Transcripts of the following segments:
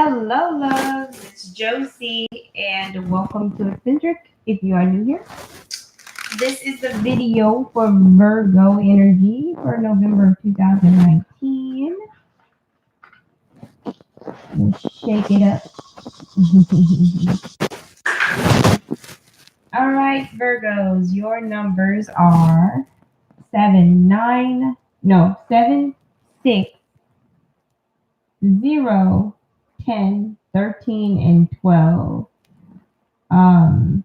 Hello, loves. It's Josie, and welcome to Eccentric. If you are new here, this is the video for Virgo energy for November of 2019. Let's shake it up. All right, Virgos, your numbers are 7, 6, 0, 10, 13, and 12. Um,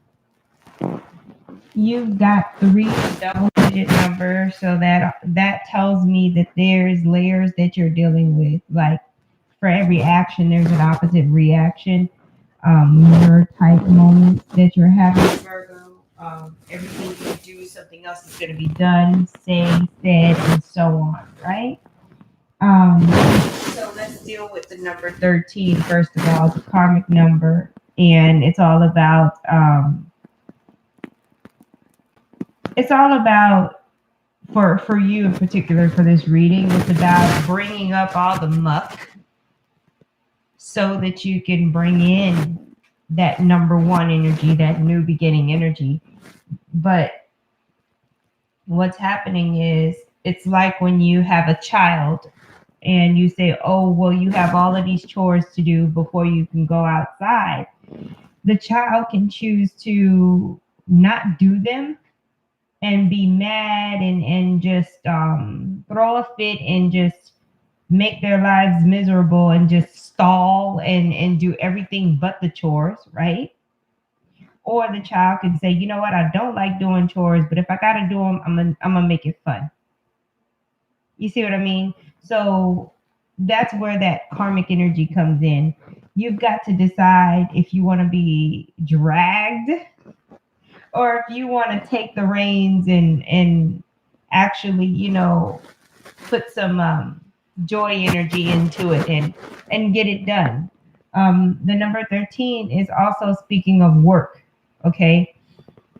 You've got three double-digit numbers, so that tells me that there's layers that you're dealing with. Like for every action, there's an opposite reaction. Mirror type moments that you're having, Virgo. Everything you do, something else is going to be done, said, and so on. Right? Um, so let's deal with the number 13 first of all, the karmic number, and it's all about for you in particular for this reading. It's about bringing up all the muck so that you can bring in that number one energy, that new beginning energy. But what's happening is it's like when you have a child and you say, oh, well, you have all of these chores to do before you can go outside. The child can choose to not do them and be mad and just throw a fit and just make their lives miserable and just stall and do everything but the chores, right? Or the child can say, you know what, I don't like doing chores, but if I gotta do them, I'm gonna make it fun. You see what I mean? So that's where that karmic energy comes in. You've got to decide if you want to be dragged or if you want to take the reins and actually, put some joy energy into it and get it done. The number 13 is also speaking of work. Okay,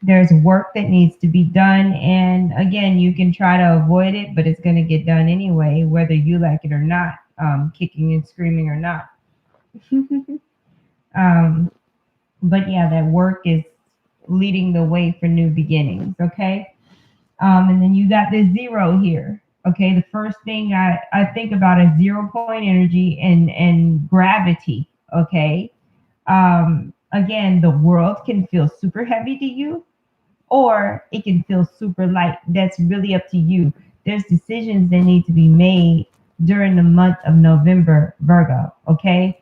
there's work that needs to be done, and again, you can try to avoid it, but it's going to get done anyway, whether you like it or not, kicking and screaming or not. um, but yeah, that work is leading the way for new beginnings. Okay. And then you got this zero here. Okay, the first thing I think about is 0 point energy and gravity. Okay. Again, the world can feel super heavy to you, or it can feel super light. That's really up to you. There's decisions that need to be made during the month of November, Virgo. Okay.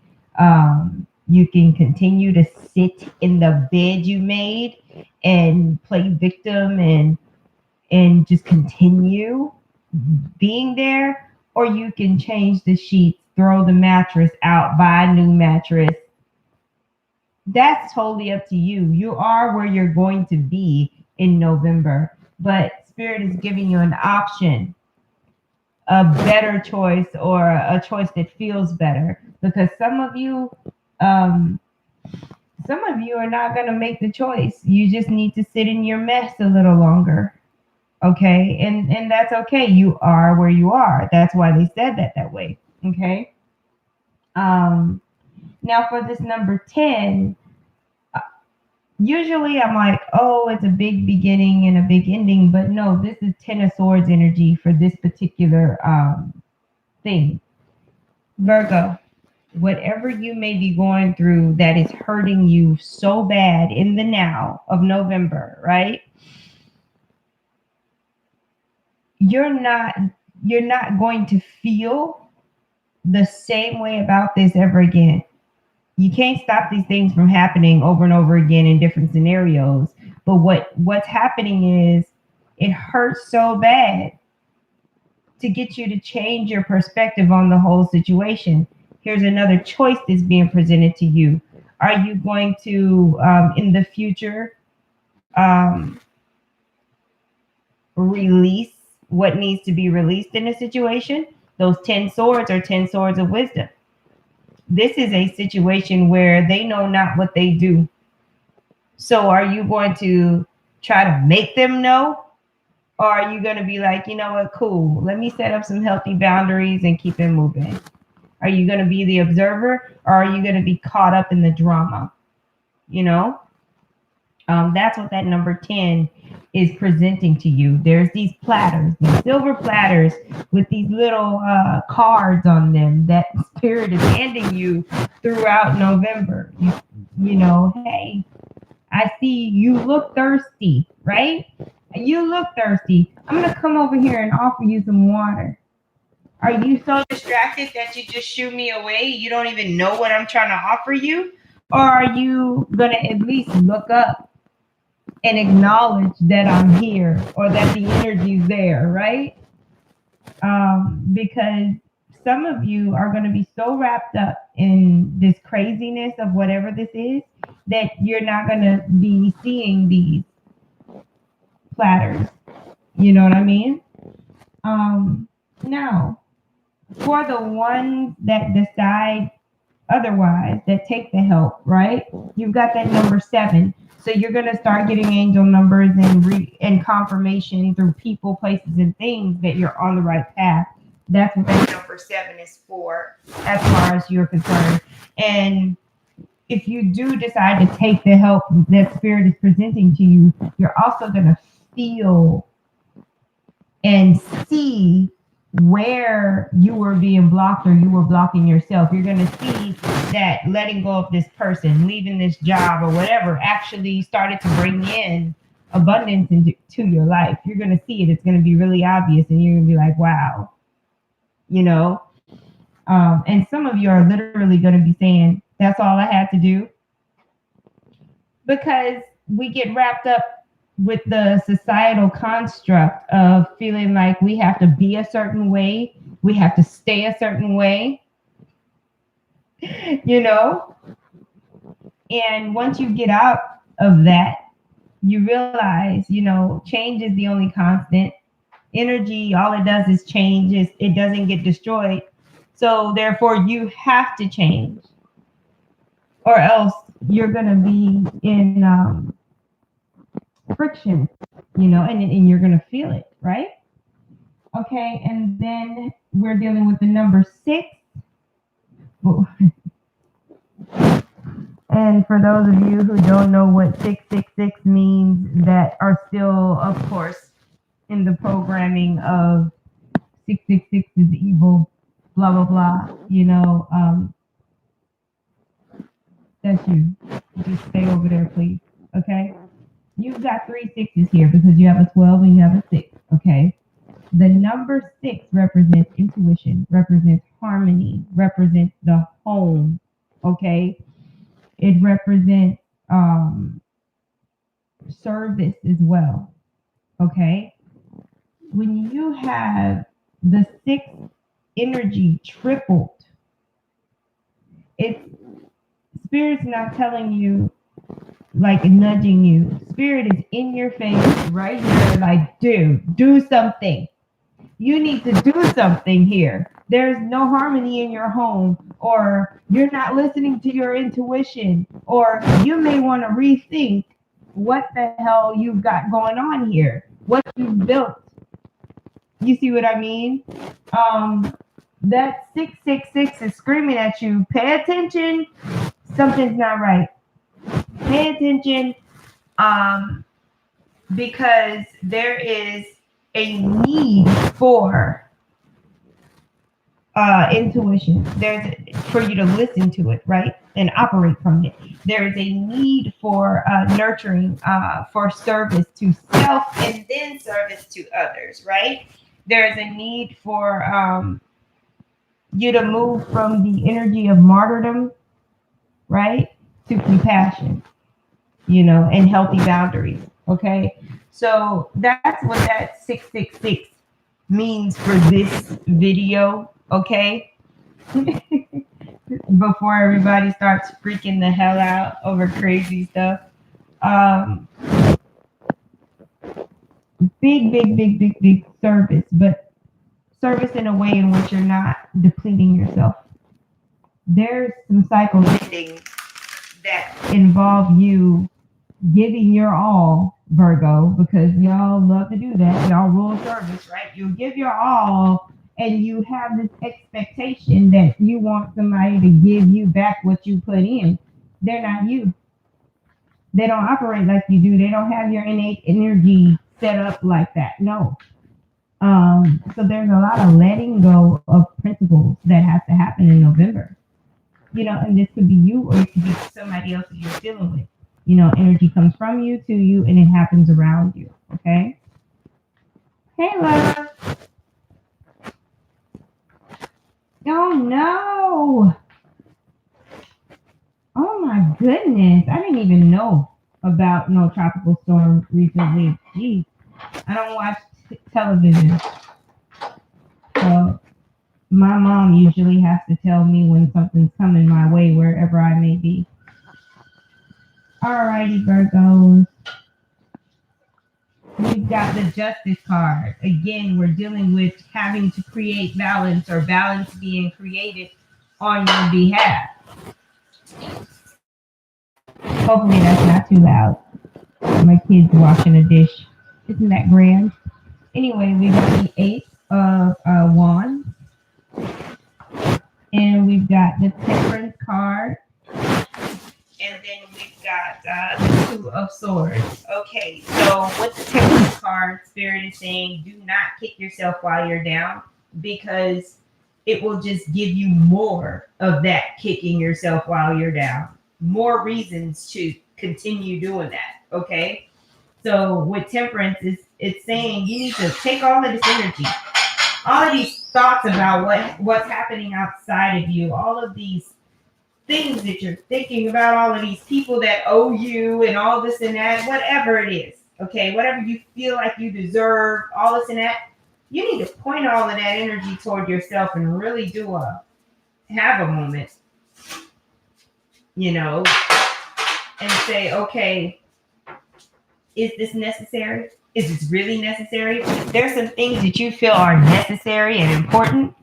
You can continue to sit in the bed you made and play victim and just continue being there, or you can change the sheets, throw the mattress out, buy a new mattress. That's totally up to you. You are where you're going to be in November, but Spirit is giving you an option, a better choice, or a choice that feels better, because um, some of you are not going to make the choice. You just need to sit in your mess a little longer. Okay, and that's okay. You are where you are. That's why they said that way. Okay. um Now for this number 10, uh, usually I'm like, oh, it's a big beginning and a big ending, but no, this is 10 of swords energy for this particular thing. Virgo, whatever you may be going through that is hurting you so bad in the now of November, right? You're not going to feel the same way about this ever again. You can't stop these things from happening over and over again in different scenarios. But what's happening is it hurts so bad to get you to change your perspective on the whole situation. Here's another choice that's being presented to you. Are you going to, in the future, um, release what needs to be released in a situation? Those 10 swords are 10 swords of wisdom. This is a situation where they know not what they do. So are you going to try to make them know? Or are you going to be like, you know what, cool, let me set up some healthy boundaries and keep it moving? Are you going to be the observer, or are you going to be caught up in the drama? You know, that's what that number 10 is presenting to you. There's these platters, these silver platters with these little cards on them that Spirit is handing you throughout November. You know, hey, I see you look thirsty, right? You look thirsty. I'm going to come over here and offer you some water. Are you so distracted that you just shoo me away? You don't even know what I'm trying to offer you? Or are you going to at least look up and acknowledge that I'm here or that the energy's there, right? Because some of you are going to be so wrapped up in this craziness of whatever this is that you're not going to be seeing these platters. You know what I mean? Now, for the ones that decide otherwise, that take the help, right? You've got that number 7. So you're going to start getting angel numbers and confirmation through people, places, and things that you're on the right path. That's what that number 7 is for, as far as you're concerned. And if you do decide to take the help that Spirit is presenting to you, you're also going to feel and see where you were being blocked or you were blocking yourself. You're going to see that letting go of this person, leaving this job or whatever actually started to bring in abundance into your life. You're going to see it. It's going to be really obvious and you're going to be like, wow, you know. And some of you are literally going to be saying, that's all I had to do. Because we get wrapped up with the societal construct of feeling like we have to be a certain way, we have to stay a certain way, you know? And once you get out of that, you realize, you know, change is the only constant. Energy, all it does is change, it doesn't get destroyed. So therefore, you have to change, or else you're going to be in friction, you know, and you're going to feel it, right? Okay, and then we're dealing with the number 6. And for those of you who don't know what 666 means, that are still, of course, in the programming of 666 is evil, blah, blah, blah, you know, that's you. Just stay over there, please, okay? You've got 3 6s here because you have a 12 and you have a 6, okay? The number 6 represents intuition, represents harmony, represents the home, okay? It represents service as well, okay? When you have the 6 energy tripled, it's Spirit's not telling you, like nudging you. Spirit is in your face right here, like, dude, do something. You need to do something here. There's no harmony in your home, or you're not listening to your intuition, or you may want to rethink what the hell you've got going on here, what you've built. You see what I mean? That 666 is screaming at you, pay attention, something's not right. Pay attention, because there is a need for intuition. There's for you to listen to it, right, and operate from it. There is a need for nurturing, for service to self and then service to others, right? There is a need for you to move from the energy of martyrdom, right, to compassion, you know, and healthy boundaries. Okay, so that's what that 666 means for this video. Okay, before everybody starts freaking the hell out over crazy stuff. Big service, but service in a way in which you're not depleting yourself. There's some cycles ending that involve you giving your all, Virgo, because y'all love to do that. Y'all rule service, right? You give your all and you have this expectation that you want somebody to give you back what you put in. They're not you. They don't operate like you do. They don't have your innate energy set up like that. No. So there's a lot of letting go of principles that has to happen in November. And this could be you or it could be somebody else that you're dealing with. Energy comes from you to you and it happens around you. Okay. Hey, love. Oh no. Oh my goodness. I didn't even know about no tropical storm recently. Jeez. I don't watch television. So my mom usually has to tell me when something's coming my way wherever I may be. Alrighty, Virgos. We've got the Justice card. Again, we're dealing with having to create balance or balance being created on your behalf. Hopefully that's not too loud. My kid's washing a dish. Isn't that grand? Anyway, we got the Eight of Wands. And we've got the Temperance card. And then we've got the Two of Swords. Okay, so with the Temperance card, Spirit is saying do not kick yourself while you're down, because it will just give you more of that kicking yourself while you're down. More reasons to continue doing that, okay? So with Temperance, it's saying you need to take all of this energy, all of these thoughts about what's happening outside of you, all of these things that you're thinking about, all of these people that owe you and all this and that, whatever it is, okay, whatever you feel like you deserve, all this and that, you need to point all of that energy toward yourself and really have a moment, and say, okay, is this necessary? Is this really necessary? There's some things that you feel are necessary and important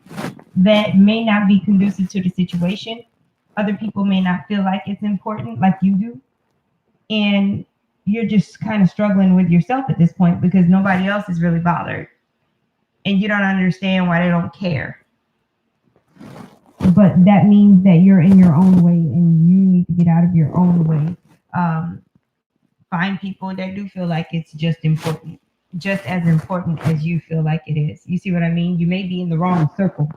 that may not be conducive to the situation. Other people may not feel like it's important like you do. And you're just kind of struggling with yourself at this point because nobody else is really bothered. And you don't understand why they don't care. But that means that you're in your own way and you need to get out of your own way. Find people that do feel like it's just important, just as important as you feel like it is. You see what I mean? You may be in the wrong circle.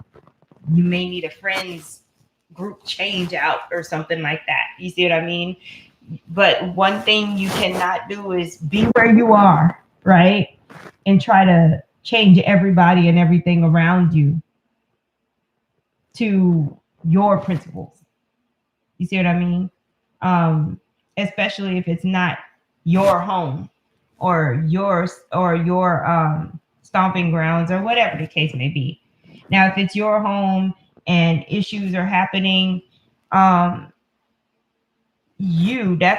You may need a friends group change out or something like that. You see what I mean? But one thing you cannot do is be where you are, right? And try to change everybody and everything around you to your principles. You see what I mean? Especially if it's not your home or your stomping grounds or whatever the case may be. Now, if it's your home and issues are happening, that's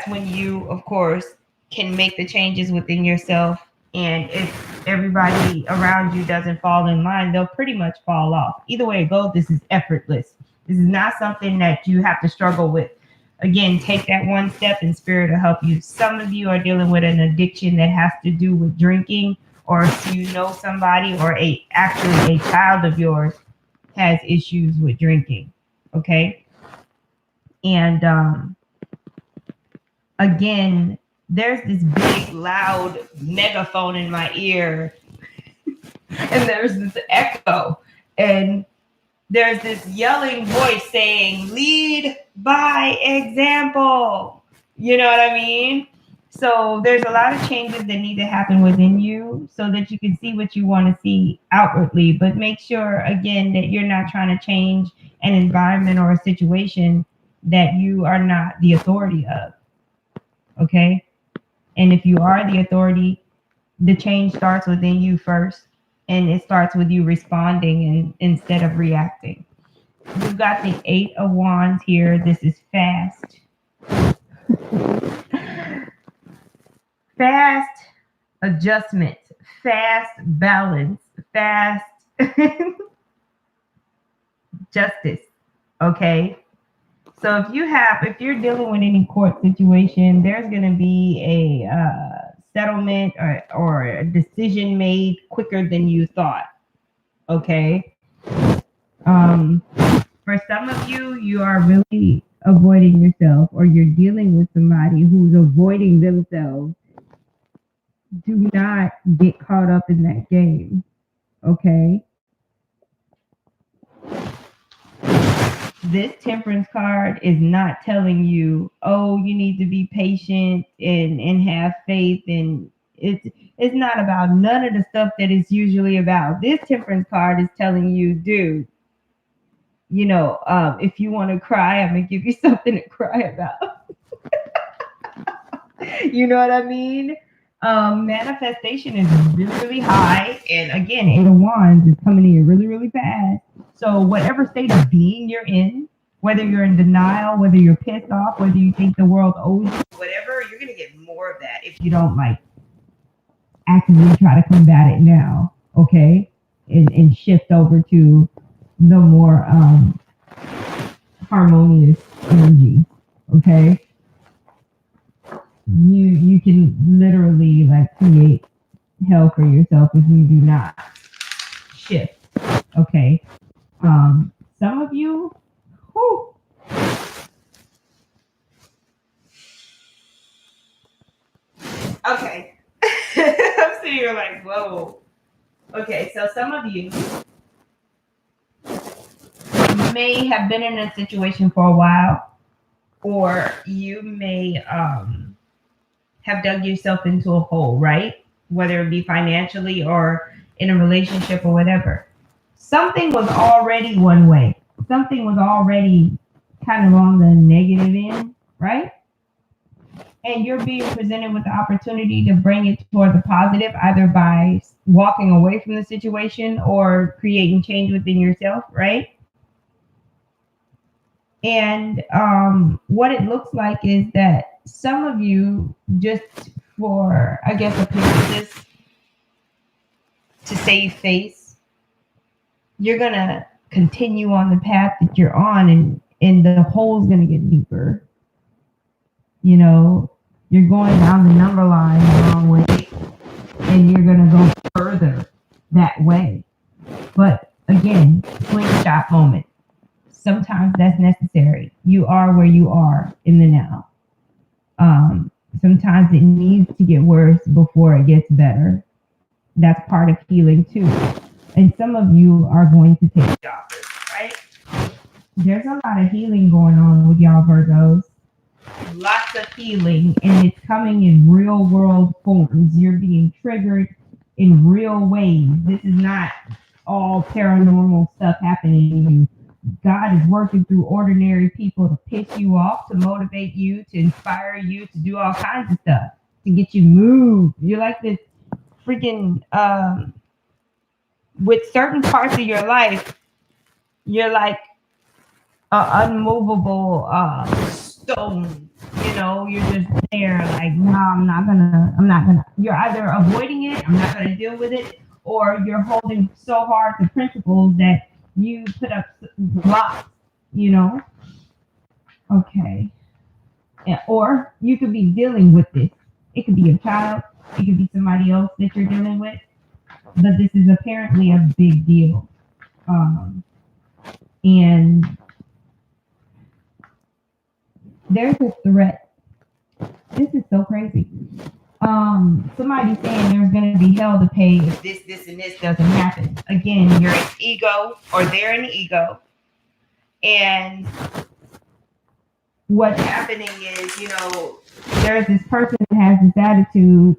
when you, of course, can make the changes within yourself. And if everybody around you doesn't fall in line, they'll pretty much fall off. Either way it goes, this is effortless. This is not something that you have to struggle with. Again, take that one step in Spirit to help you. Some of you are dealing with an addiction that has to do with drinking, or if you know somebody or actually a child of yours has issues with drinking. Okay. And again, there's this big, loud megaphone in my ear, and there's this echo, and there's this yelling voice saying, lead by example. You know what I mean? So there's a lot of changes that need to happen within you so that you can see what you want to see outwardly. But make sure, again, that you're not trying to change an environment or a situation that you are not the authority of. Okay? And if you are the authority, the change starts within you first. And it starts with you responding instead of reacting. We've got the Eight of Wands here. This is fast. Fast adjustment, fast balance, fast justice. Okay. So if you're dealing with any court situation, there's going to be a settlement or a decision made quicker than you thought. Okay. Um, for some of you, you are really avoiding yourself, or you're dealing with somebody who's avoiding themselves. Do not get caught up in that game, okay? This temperance card is not telling you, oh, you need to be patient and have faith, and it's not about none of the stuff that it's usually about. This temperance card is telling you, dude, if you want to cry, I'm gonna give you something to cry about. You know what I mean? Manifestation is really, really high. And again, Eight of Wands is coming in really, really fast. So whatever state of being you're in, whether you're in denial, whether you're pissed off, whether you think the world owes you, whatever, you're gonna get more of that if you don't like actively try to combat it now. Okay? And shift over to the more harmonious energy. Okay? You can literally like create hell for yourself if you do not shift. Okay. Some of you, whew, okay. I'm sitting here like, whoa. Okay, so some of you may have been in a situation for a while, or you may have dug yourself into a hole, right? Whether it be financially or in a relationship or whatever. Something was already one way. Something was already kind of on the negative end, right? And you're being presented with the opportunity to bring it toward the positive, either by walking away from the situation or creating change within yourself, right? And what it looks like is that some of you, just for, I guess, appearances, to save face, you're going to continue on the path that you're on, and the hole's going to get deeper. You know, you're going down the number line the wrong way, and you're going to go further that way. But again, slingshot moment. Sometimes that's necessary. You are where you are in the now. Sometimes it needs to get worse before it gets better. That's part of healing too. And some of you are going to take jobbers, right? There's a lot of healing going on with y'all Virgos. Lots of healing, and it's coming in real world forms. You're being triggered in real ways. This is not all paranormal stuff happening. God is working through ordinary people to piss you off, to motivate you, to inspire you, to do all kinds of stuff, to get you moved. You're like this freaking, with certain parts of your life, you're like an unmovable stone. You're just there like, no, I'm not gonna. You're either avoiding it, I'm not gonna deal with it, or you're holding so hard to principles that you put up blocks, Okay. Yeah, or you could be dealing with this. It could be a child, it could be somebody else that you're dealing with, but this is apparently a big deal. And there's a threat. This is so crazy. Somebody saying there's going to be hell to pay if this, and this doesn't happen. Again, you're an ego, or they're an ego. And what's happening is, there's this person that has this attitude.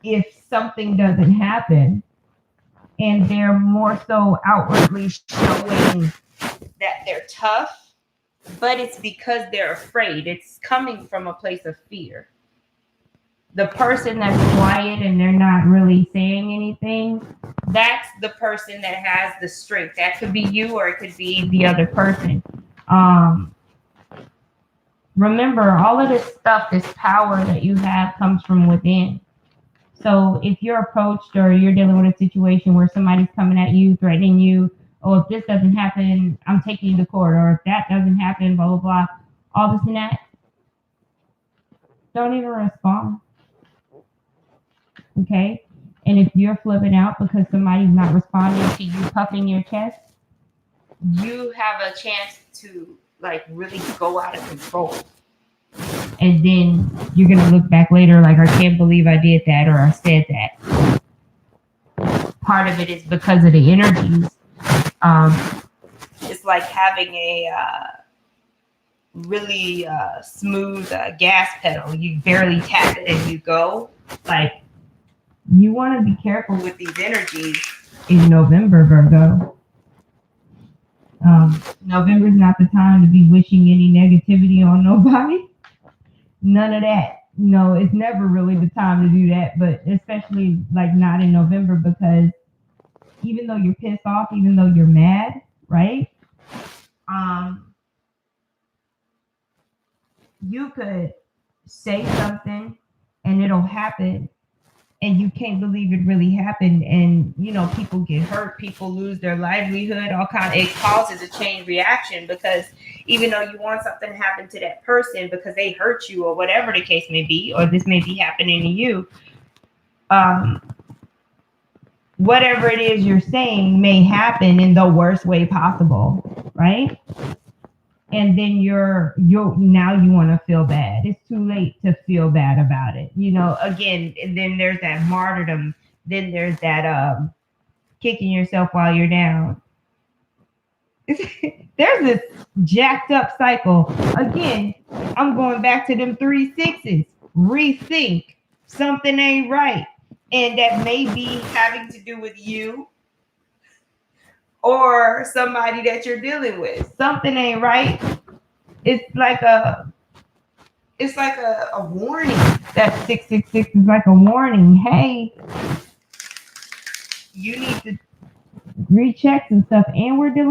If something doesn't happen, and they're more so outwardly showing that they're tough, but it's because they're afraid. It's coming from a place of fear. The person that's quiet and they're not really saying anything, that's the person that has the strength. That could be you, or it could be the other person. Remember, all of this stuff, this power that you have, comes from within. So if you're approached, or you're dealing with a situation where somebody's coming at you, threatening you, oh, if this doesn't happen, I'm taking you to court, or if that doesn't happen, blah, blah, blah, all this and that, don't even respond. Okay? And if you're flipping out because somebody's not responding to you puffing your chest, you have a chance to like really go out of control. And then you're gonna look back later like, I can't believe I did that or I said that. Part of it is because of the energies. It's like having a really smooth gas pedal. You barely tap it and you go. Like, you want to be careful with these energies in November, Virgo. November is not the time to be wishing any negativity on nobody. None of that. No, it's never really the time to do that, but especially like not in November, because even though you're pissed off, even though you're mad, right? You could say something and it'll happen and you can't believe it really happened, and you know, people get hurt, people lose their livelihood, all kind. It causes a chain reaction, because even though you want something to happen to that person because they hurt you or whatever the case may be, or this may be happening to you, whatever it is you're saying may happen in the worst way possible, right? And then you're now you want to feel bad. It's too late to feel bad about it, you know. Again, and then there's that martyrdom. Then there's that kicking yourself while you're down. There's this jacked up cycle. Again, I'm going back to them 3 6s. Rethink. Something ain't right, and that may be having to do with you or somebody that you're dealing with. Something ain't right. It's like a warning. That 666 is like a warning. Hey, you need to recheck some stuff. And we're dealing